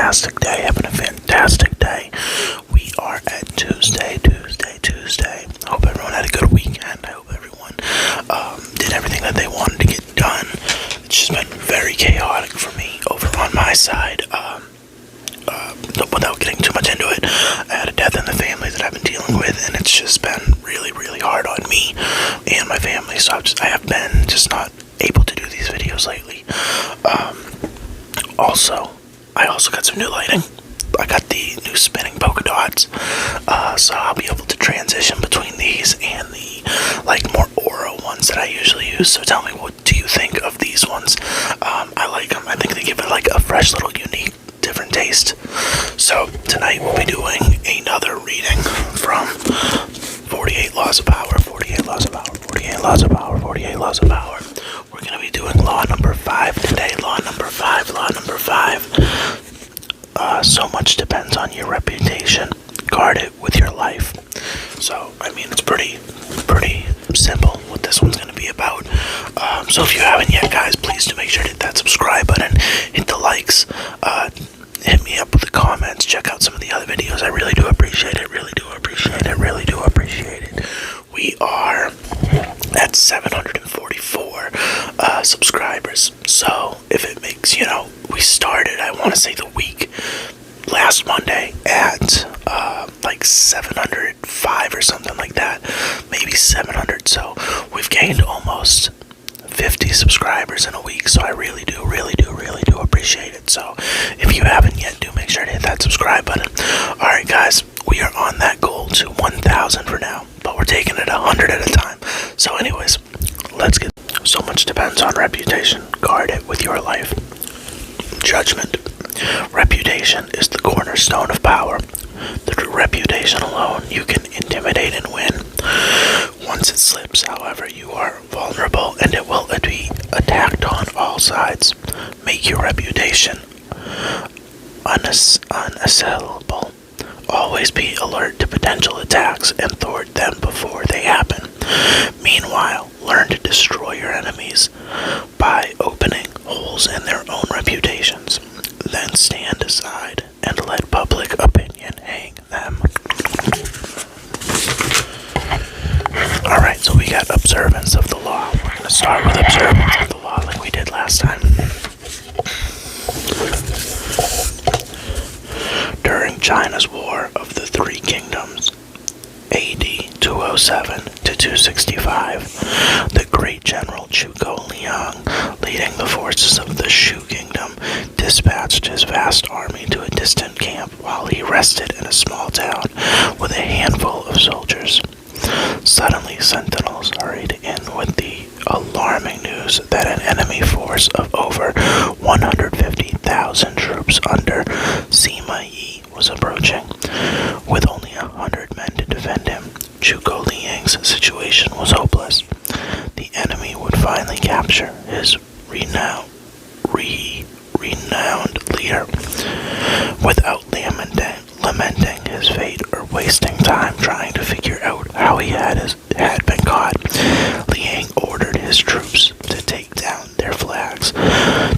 fantastic day, We are at Tuesday. I hope everyone had a good weekend. I hope everyone did everything that they wanted to get done. It's just been very chaotic for me over on my side. Without getting too much into it, I had a death in the family that I've been dealing with, and it's just been really, really hard on me and my family. So I have been just not able to do these videos lately. I also got some new lighting. I got the new spinning polka dots, so I'll be able to transition between these and the more aura ones that I usually use. So tell me, what do you think of these ones? I like them. I think they give it a fresh little unique different taste. So tonight we'll be doing another reading from 48 Laws of Power. We're going to be doing law number 5 today. Law number 5. So much depends on your reputation. Guard it with your life. So, it's pretty simple what this one's going to be about. So if you haven't yet, guys, please do make sure to hit that subscribe button, hit the likes, hit me up with the comments, check out some of the other videos. I really do appreciate it. We are at 744 subscribers. So if it makes, we started, I want to say the week last Monday at 705 or something like that, maybe 700. So we've gained almost 50 subscribers in a week, so I really do appreciate it. So if you haven't yet, do make sure to hit that subscribe button. Alright guys, we are on that goal to 1,000 for now, but we're taking it 100 at a time. So anyways, let's get. So much depends on reputation. Guard it with your life. Judgment. Reputation is the cornerstone of power. Through reputation alone, you can intimidate and win. Once it slips, however, you are vulnerable and it will be attacked on all sides. Make your reputation unassailable. Always be alert to potential attacks and thwart them before they happen. Meanwhile, learn to destroy your enemies by opening holes in their own reputations. Then stand aside and let public opinion hang them. Alright, so we got observance of the law. We're going to start with observance of the law like we did last time. During China's War of the Three Kingdoms, AD 207 to 265, the great general Zhuge Liang, leading the forces of the Shu Kingdom, dispatched his vast army to a distant camp while he rested in a small town with a handful of soldiers. Suddenly, sentinels hurried in with the alarming news that an enemy force of over 150,000 troops under Sima Yi was approaching. With only 100 men to defend him, Zhuge Liang's situation was hopeless. The enemy would finally capture his renowned leader without lamenting his fate or wasting time trying to figure out how he had been caught. Liang ordered his troops to take down their flags,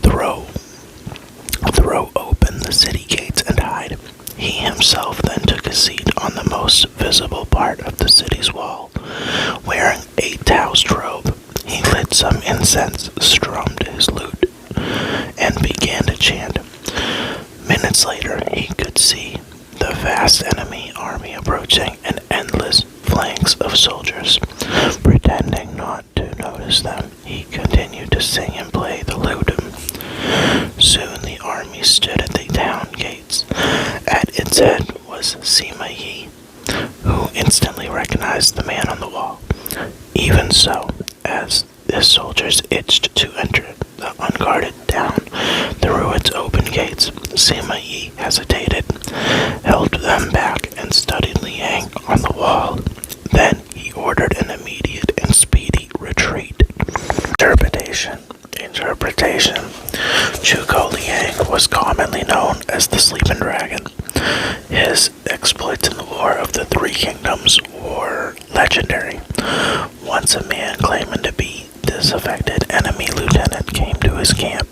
throw open the city gates, and hide. He himself then took a seat on the most visible part of the city's wall. Wearing a Taoist robe, he lit some incense, strummed his lute, and began to chant. Minutes later, he could see the vast enemy army approaching an endless flanks of soldiers. Pretending not to notice them, he continued to sing and play the lute. Soon the army stood at the town gates. At its head was Sima Yi, who instantly recognized the man on the wall. Even so, as the soldiers itched to enter the unguarded town through its open gates, Sima Yi hesitated, held them back, and studied Liang on the wall. Then he ordered an immediate and speedy retreat. Interpretation. Zhuge Liang was commonly known as the Sleeping Dragon. His exploits in the War of the Three Kingdoms were legendary. Once a man claiming to be disaffected enemy lieutenant came to his camp,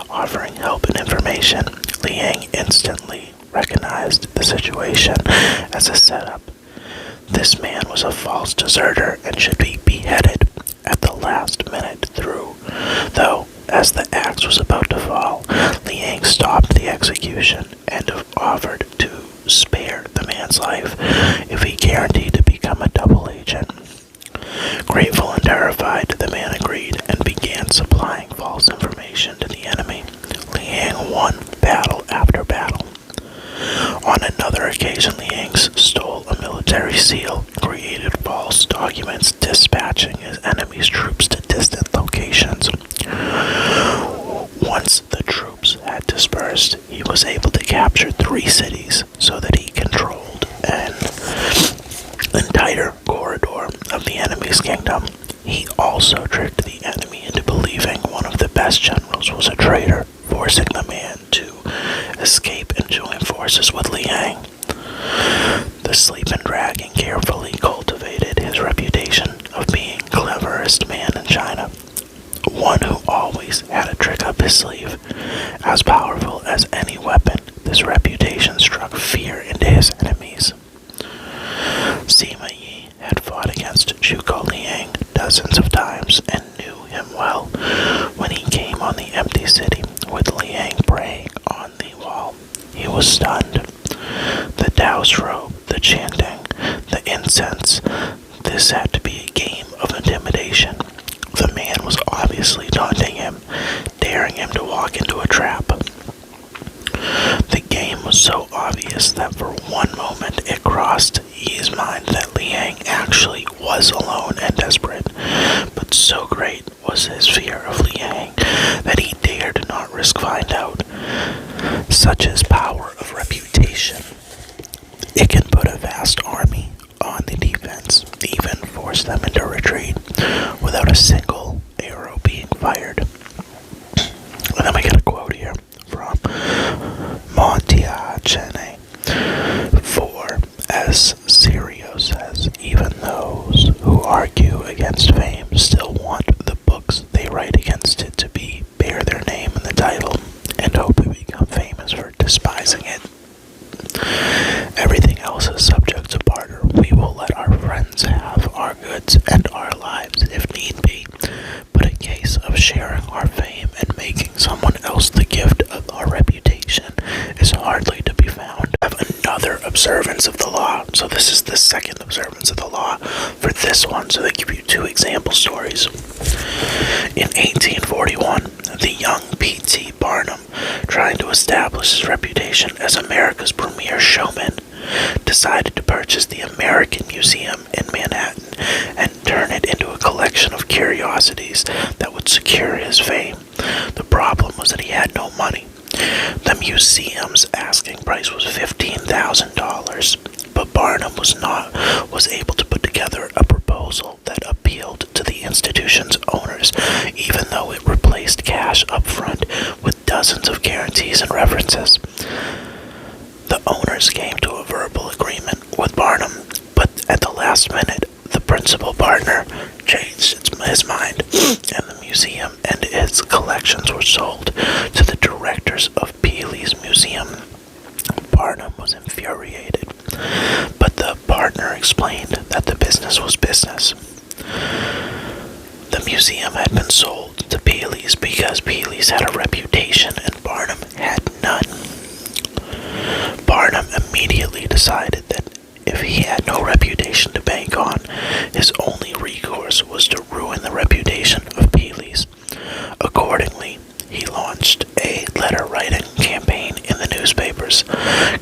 offering help and information. Liang instantly recognized the situation as a setup. This man was a false deserter and should be beheaded at the last minute though, as the axe was about to fall, Liang stopped the execution and offered to spare the man's life if he guaranteed to become a double agent. Grateful and terrified, the man agreed and began supplying false information to the enemy. Liang won battle after battle. On another occasion, Liang stole a military seal, created false documents dispatching his enemy's troops to distant locations. Once the troops had dispersed, he was able to capture 3 cities so that he controlled an entire corridor of the enemy's kingdom. He also tricked the enemy into believing one of the best generals was a traitor, forcing the man to escape and join forces with Liang. The Sleeping Dragon carefully cultivated his reputation of being cleverest man in China, one who always had a trick up his sleeve. As powerful as any weapon, this reputation struck fear into his enemies. Sima Yi had fought against Zhuge Liang dozens of times and knew him well. When he came on the empty city with Liang praying on the wall, he was stunned. The Taoist robe, the chanting, the incense, this had to be a game of intimidation. The man was obviously taunting him, daring him to walk into a trap. The game was so obvious that for one moment it crossed Yi's mind that Liang actually was alone and desperate, but so great was his fear of Liang that he dared not risk find out. Such is power of reputation. It can put a vast army on the defense, even force them into retreat without a single arrow being fired. And then we get a quote here from Montia Chene. For, as Sirio says, even those who argue against fame still want the books they write against it to bear their name in the title, and hope to become famous for despising it. Everything else is subject to barter. We will let our friends have our goods and our lives if need be, but a case of sharing our fame and making someone else the gift of our reputation is hardly to be found. I have another observance of the law. So this is the second observance of the law for this one. So they give you 2 example stories. In 1841, the young P.T. Barnum, trying to establish his reputation as America's premier showman, decided to purchase the American Museum in Manhattan and turn it into a collection of curiosities that would secure his fame. The problem was that he had no money. The museum's asking price was $15,000, but Barnum was able to put together a proposal that appealed to the institution's owners, even though it replaced cash up front with dozens of guarantees and references. The owners came to a verbal agreement with Barnum, but at the last minute, the principal partner changed his mind, and the museum and its collections were sold to the directors of Peely's Museum. Barnum was infuriated, but the partner explained that the business was business. The museum had been sold to Peely's because Peely's had a reputation and Barnum had none. Barnum immediately decided that if he had no reputation to bank on, his only recourse was to ruin the reputation of Peely's. Accordingly, he launched a letter-writing campaign in the newspapers,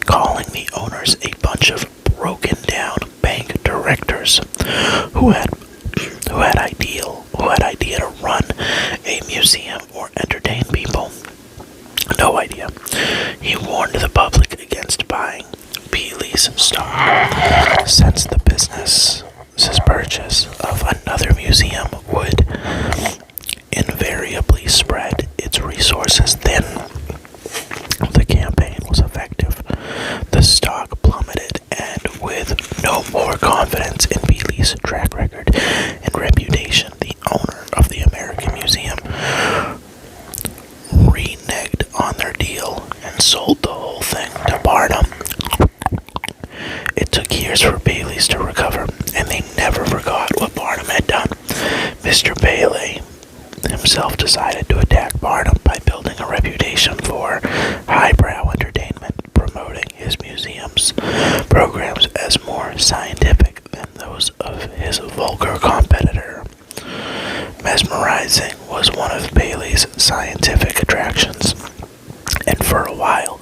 calling the owners a bunch of broken-down bank directors who had idea to run a museum or entertain people. No idea. He warned the public against buying Peely's stock, since the business's purchase of another museum would invariably spread its resources thin. The campaign was effective. The stock plummeted, and with no more confidence in Peely's track record and reputation, the owner of the American Museum reneged on their deal and sold the everything to Barnum. It took years for Bailey's to recover, and they never forgot what Barnum had done. Mr. Bailey himself decided to attack Barnum by building a reputation for highbrow entertainment, promoting his museum's programs as more scientific than those of his vulgar competitor. Mesmerizing was one of Bailey's scientific attractions, and for a while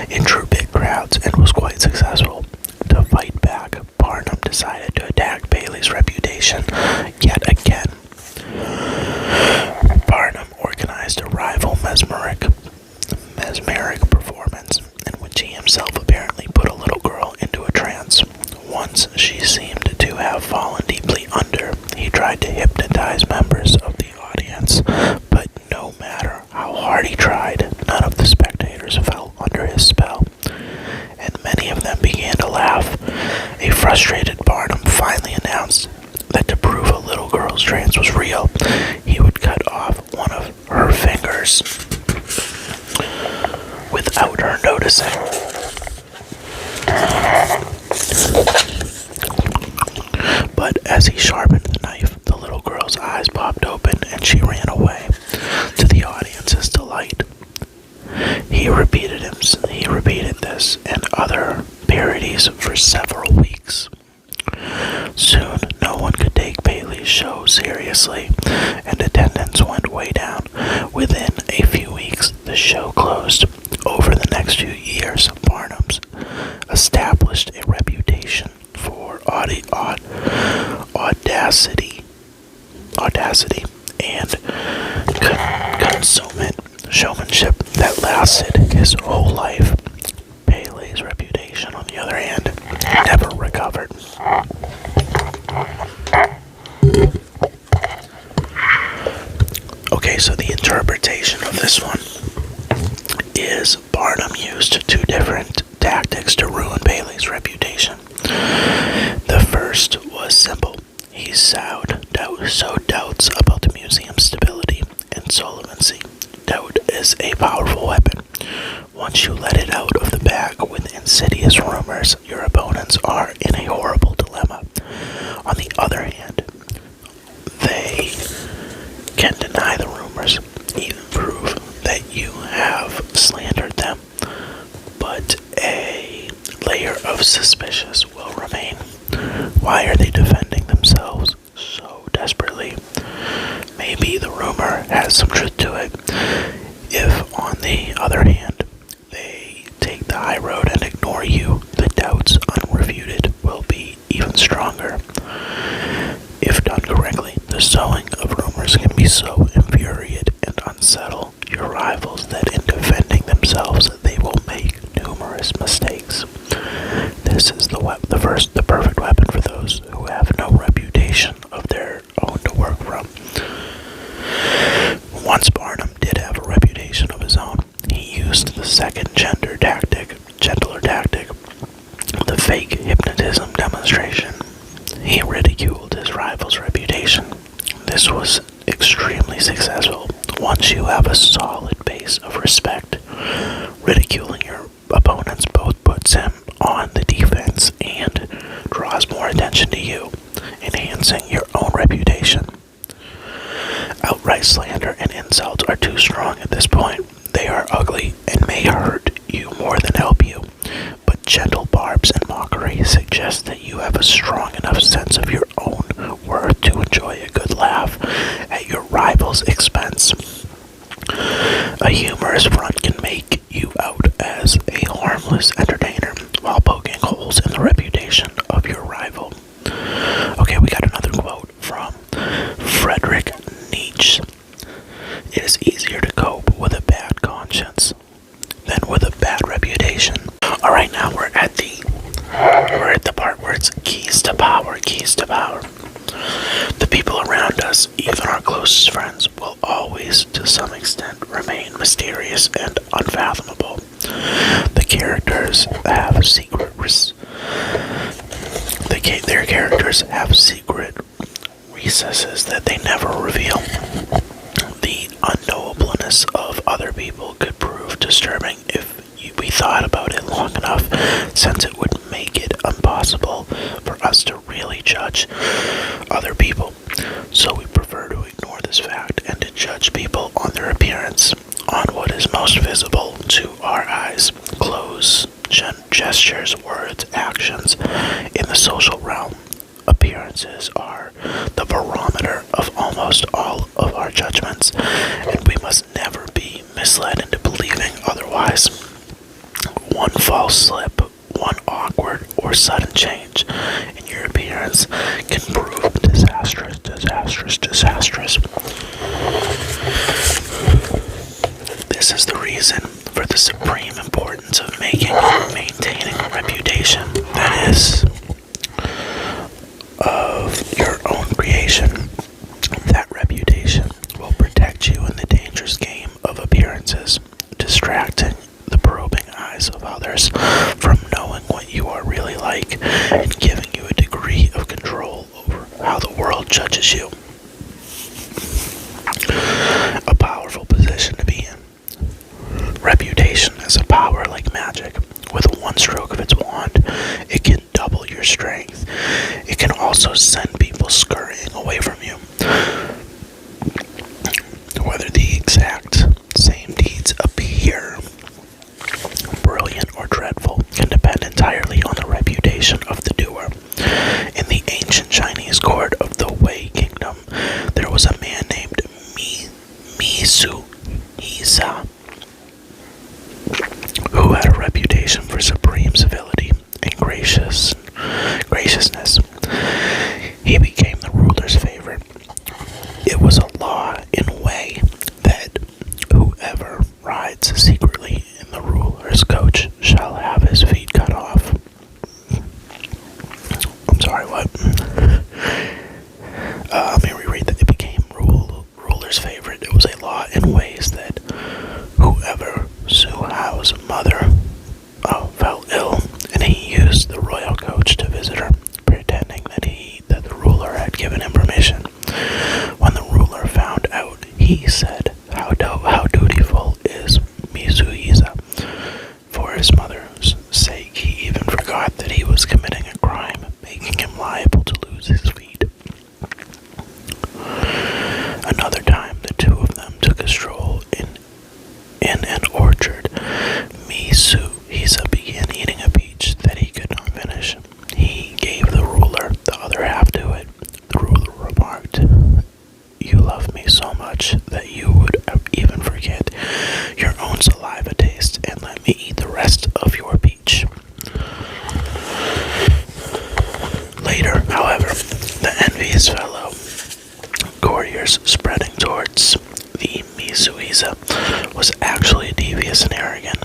it drew big crowds and was quite successful. To fight back, Barnum decided to attack Bailey's reputation yet again. Barnum organized a rival mesmeric performance in which he himself apparently put a little girl into a trance. Once she seemed to have fallen deeply under, he tried to hypnotize members of the audience, but no matter how hard he tried, none of the spectators fell under his spell, and many of them began to laugh. A frustrated Barnum finally announced that to prove a little girl's trance was real, he would cut off one of her fingers without her noticing. But as he sharpened the knife, the little girl's eyes popped open and she ran away, to the audience's delight. He repeated this and other parodies for several weeks. Soon, no one could take Bailey's show seriously, and attendance went way down. Within a few weeks, the show closed. Over the next few years, Barnum's established a reputation for audacity and consummate showmanship that lasted his whole life. Bailey's reputation, on the other hand, never recovered. Okay, so the interpretation of this one is Barnum used two different tactics to ruin Bailey's reputation. The first was simple. He sowed doubts about the museum's stability and solvency. Doubt is a powerful weapon. Once you let it out of the bag with insidious rumors, your opponents are in a horrible dilemma. On the other hand, they can deny the rumors, even prove that you have slandered them, but a layer of suspicion will remain. Why are they defending themselves so desperately? Maybe the rumor has some truth to it. If, on the other hand, they take the high road and ignore you, the doubts unrefuted will be even stronger. If done correctly, the sowing of rumors can be so infuriate and unsettle your rivals that in defending themselves they will make numerous mistakes. This is the perfect weapon for those who have no reputation of their own to work from. Once Barnum did have a reputation of his own, he used the second gentler tactic, the fake hypnotism demonstration. He ridiculed his rival's reputation. This was extremely successful. Once you have a solid base of respect, ridiculing your opponents both puts him on the defense and draws more attention to you, enhancing your own reputation. Outright slander and insults are too strong at this point. They are ugly and may hurt you more than help you, but gentle barbs and mockery suggest that you have a strong enough sense of your own worth to enjoy a good laugh at your rival's expense. A humorous front can make you out as a harmless entertainer while poking holes in the reputation of your rival. Okay, we got another quote from Friedrich Nietzsche. It is easier to cope with a bad conscience than with a bad reputation. Alright, now we're at the part where it's keys to power. The people around us, even our closest friends, will always, to some extent, remain mysterious and unfathomable. Their characters have secret recesses that they never reveal. The unknowableness of other people could prove disturbing if we thought thought about it long enough, since it would make it impossible for us to really judge other people. So we prefer to ignore this fact and to judge people on their appearance, on what is most visible to our eyes, clothes, gestures, words, actions. In the social realm, appearances are the barometer of almost all of our judgments, and we must never be misled into believing otherwise. One false slip, one awkward or sudden change in your appearance can prove disastrous. This is the reason for the supreme importance of making and maintaining a reputation that is of your own creation. That reputation will protect you in the dangerous game of appearances, distracting the probing eyes of others from knowing what you are really like and giving you a degree of control over how the world judges you. A powerful position to be in. Reputation has a power like magic. With one stroke of its wand, it can double your strength. It can also send people scurrying away from you. Whether the exact same deeds appear brilliant or dreadful can depend entirely on the reputation of the doer. In the ancient Chinese court of the Wei Kingdom, there was a man named Misu-Hisa, who had a reputation for supreme civility and graciousness. He became the ruler's favorite. It was a law in Wei that whoever rides secretly in the ruler's coach shall have his feet cut off. I'm sorry, what? Let me reread that. It became ruler's favorite. It was a law in ways that whoever Su Hao's mother fell ill, and he used the royal coach to visit her, pretending that the ruler had given him permission. When the ruler found out, he said, how dutiful is Mizuiza. For his mother's sake, he even forgot that he was committing a crime, making him liable to lose his feet. Another time, the two of them took a stroll in an orchard. Mizuiza began eating a peach that he could not finish. He gave the ruler the other half to it. The ruler remarked, "You love me so much that you would even forget your own saliva taste and let me eat the rest of your peach." Later, however, the envious fellow courtiers spreading towards the Mizuiza was actually devious and arrogant,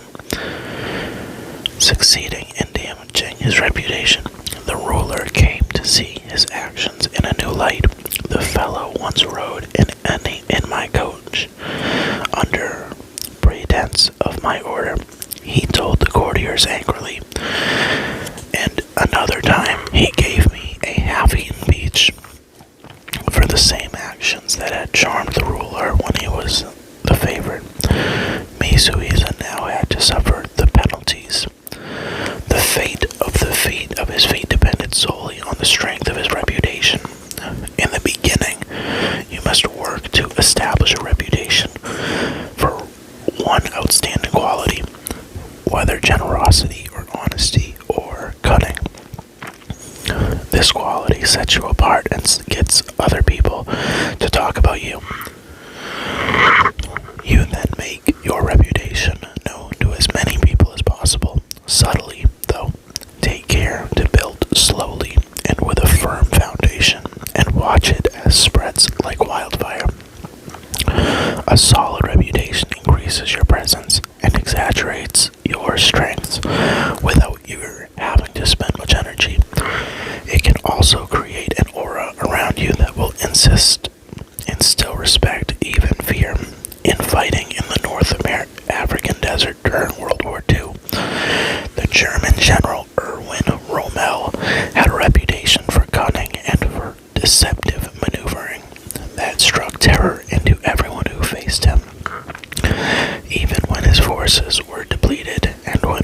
succeeding in damaging his reputation. The ruler came to see his actions in a new light. The fellow once rode in my coach under pretense of my order, he told the courtiers angrily, and another time he gave me a half-eaten peach for the same actions that had charmed the ruler when he was the favorite. Mizuiza now had to suffer the penalties. The fate of his feet depended solely on the strength of his reputation. In the beginning, you must work to establish a reputation for one outstanding quality, whether generosity or honesty or cunning. This quality sets you apart and gets other people to talk about you. You then make your reputation known to as many people as possible. Subtly, though, take care to build slowly and with a firm foundation, and watch it as spreads like wildfire. A solid reputation increases your presence and exaggerates your strengths without you having to spend much energy. It can also create an aura around you that will instill respect, even fear. In fighting in the North African desert during World War II, the German general Erwin Rommel had a reputation for cunning and for deceptive maneuvering that struck terror into everyone who faced him. Even when his forces were depleted and when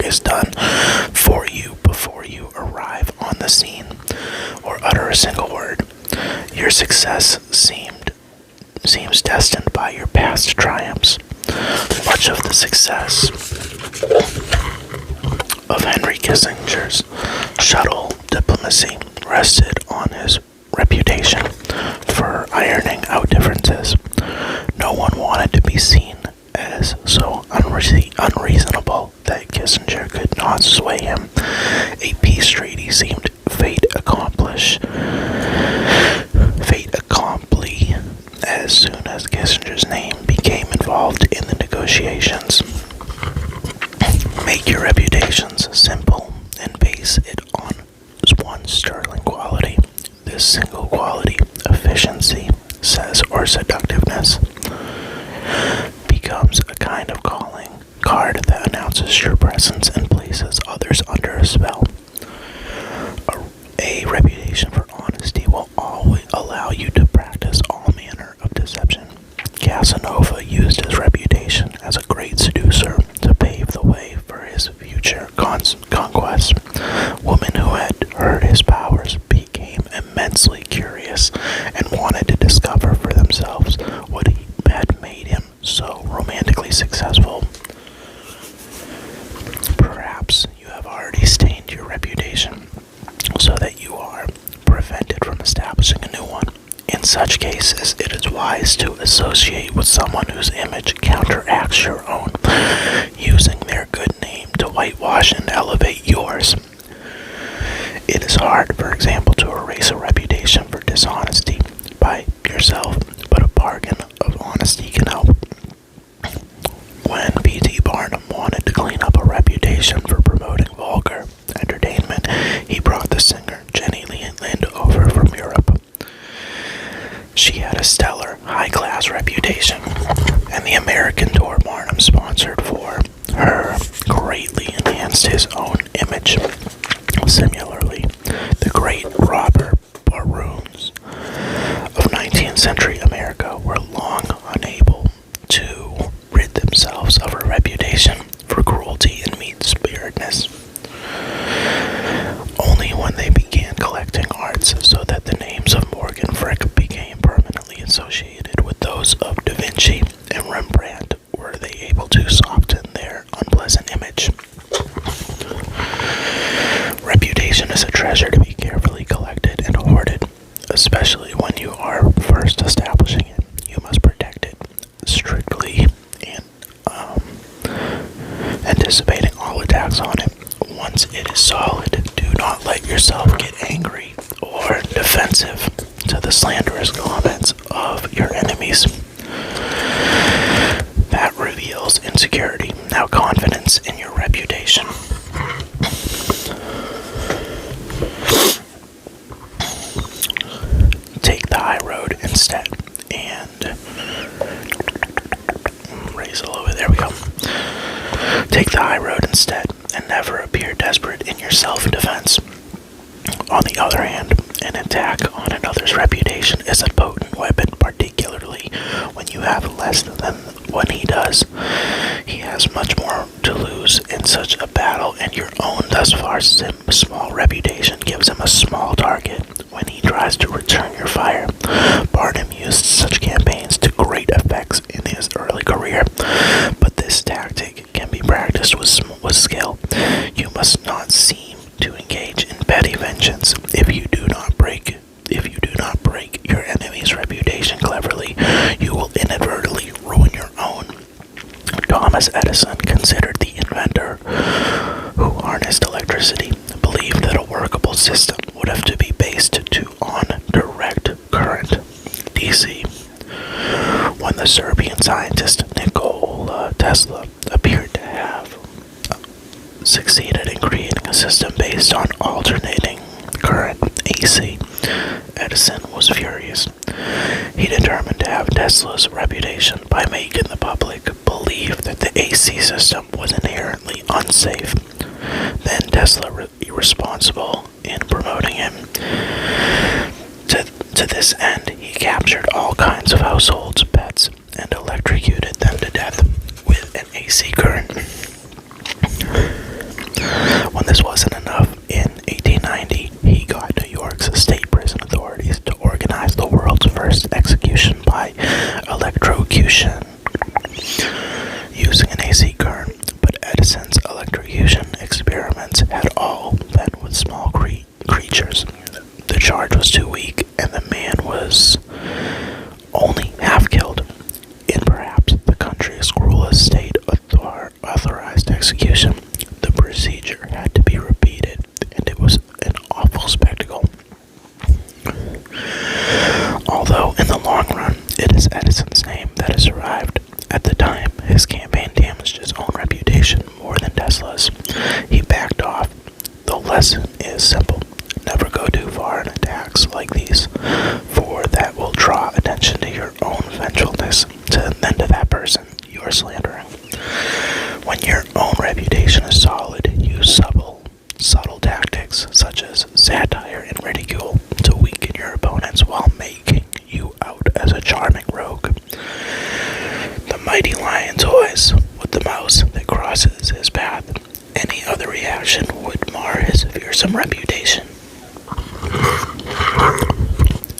is done for you before you arrive on the scene or utter a single word. Your success seems destined by your past triumphs. Much of the success of Henry Kissinger's shuttle diplomacy rested on his reputation for ironing out differences. No one wanted to be seen as so unreasonable that Kissinger could not sway him. A peace treaty seemed fait accompli as soon as Kissinger's name became involved in the negotiations. Make your reputations simple and base it on one sterling quality. This single quality, efficiency, or seductiveness, becomes a kind of calling card that announces your presence and places others under a spell. A reputation for honesty will always allow you to practice all manner of deception. Casanova used his reputation as a great seducer to pave the way for his future conquests. Women who had heard his powers became immensely curious and wanted to discover for themselves what had made him so romantically successful. Perhaps you have already stained your reputation so that you are prevented from establishing a new one. In such cases, it is wise to associate with someone whose image counteracts your own, using their good name to whitewash and elevate yours. It is hard, for example, to erase a reputation for dishonesty by yourself, but a bargain of honesty can help. When P.T. Barnum wanted to clean up a reputation for promoting vulgar entertainment, he brought the singer Jenny Lind over from Europe. She had a stellar, high-class reputation, and the American tour Barnum sponsored for her greatly enhanced his own image. Similarly, the great robber barons of 19th century America were long unable to rid themselves of her reputation for cruelty and mean-spiritedness. Only when they began collecting arts so that the names of Morgan Frick became permanently associated with those of Da Vinci and Rembrandt were they able to soften their unpleasant image. Reputation is a treasure to be carefully collected and hoarded, especially when you are first establishing it. You must protect it strictly and anticipating all attacks on it. Once it is solid, do not let yourself get angry or defensive to the slanderous comments of your enemies. That reveals insecurity, now confidence in your reputation. Take the high road instead and raise a little bit. There we go. Take the high road instead and never appear desperate in your self-defense. On the other hand, an attack on another's reputation is a potent weapon, particularly when you have less than what he does. He has much more to lose in such a battle, and your own thus far small reputation gives him a small target when he tries to return your fire. Barnum used such campaigns to great effects in his early career, but this tactic can be practiced with skill. You must not seem to engage in petty vengeance. If you do not break your enemy's reputation cleverly, you will inadvertently ruin your own. Thomas Edison, considered the inventor who harnessed electricity, believed that a workable system would have to be based on direct current, DC. When the Serbian scientist Nikola Tesla appeared to have succeeded in creating a system based on alternating current, AC, Edison was furious. He determined to have Tesla's reputation by making the public believe that the AC system was inherently unsafe. Then Tesla irresponsible in promoting him. To this end, he captured all kinds of households, pets, and electrocuted them to death with an AC current. incidents had all been with small creatures. The charge was too weak, and the man was only half killed. In perhaps the country's cruelest state authorized execution, the procedure had to be repeated, and it was an awful spectacle. Although in the long run, it is Edison's name that has survived. At the time, his campaign damaged his own reputation more than Tesla's. He backed off. The lesson is simple. Never go too far in attacks like these, for that will draw attention to your own vengefulness than to that person you are slandering. When your own reputation is solid, use subtle tactics such as satire and ridicule to weaken your opponents while making you out as a charming rogue. The mighty lion toys with the mouse that crosses his path. Any other reaction would mar his fearsome reputation.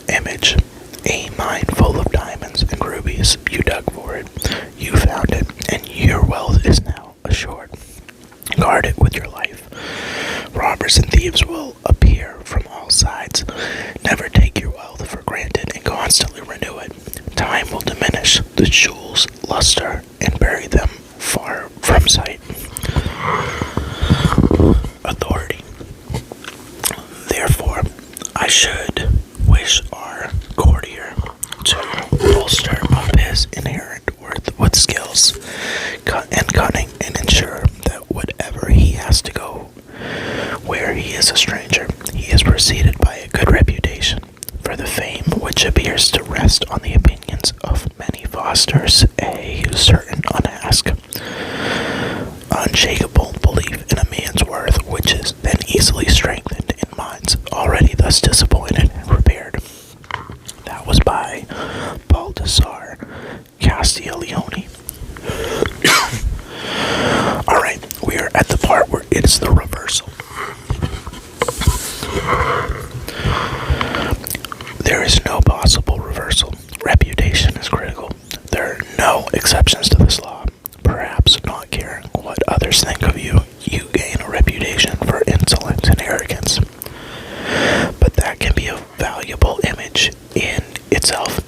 Image. A mine full of diamonds and rubies. You dug for it. You found it, and your wealth is now assured. Guard it with your life. Robbers and thieves will appear from all sides. Never take your wealth for granted and constantly renew it. Time will diminish the jewels' luster and bury them far from sight. Authority. Therefore, I should wish our courtier to bolster up his inherent worth with skills and cunning and ensure that whatever he has to go where he is a stranger, he is preceded by a good reputation, for the fame which appears to rest on the opinions of many fosters a certain unshakable belief in a man's worth, which is then easily strengthened in minds already thus disappointed and prepared. That was by Baldassar Castiglione. Alright, we are at the part where it's the reversal. There is no possible reversal. Reputation is critical. There are no exceptions to this law. Perhaps not caring what others think of you, you gain a reputation for insolence and arrogance. But that can be a valuable image in itself.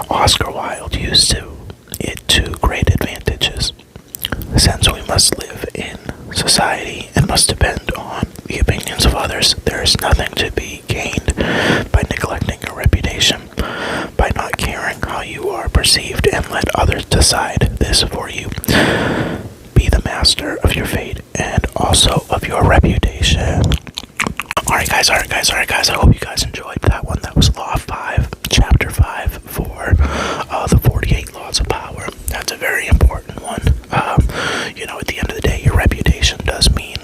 Oscar Wilde used it to great advantages. Since we must live in society and must depend on the opinions of others, there is nothing to be gained by neglecting your reputation, by not caring how you are perceived, and let others decide this for you. Be the master of your fate and also of your reputation. Alright guys, I hope you guys enjoyed that one. That was Law 5, Chapter 5 for the 48 Laws of Power. That's a very important one. At the end of the day, your reputation does mean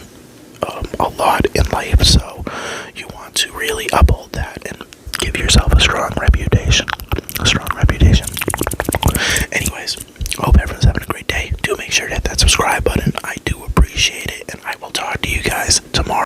a lot in life, so you want to really uphold that and give yourself a strong reputation. Anyways, hope everyone's having a great day. Do make sure to hit that subscribe button. I do appreciate it, and I will talk to you guys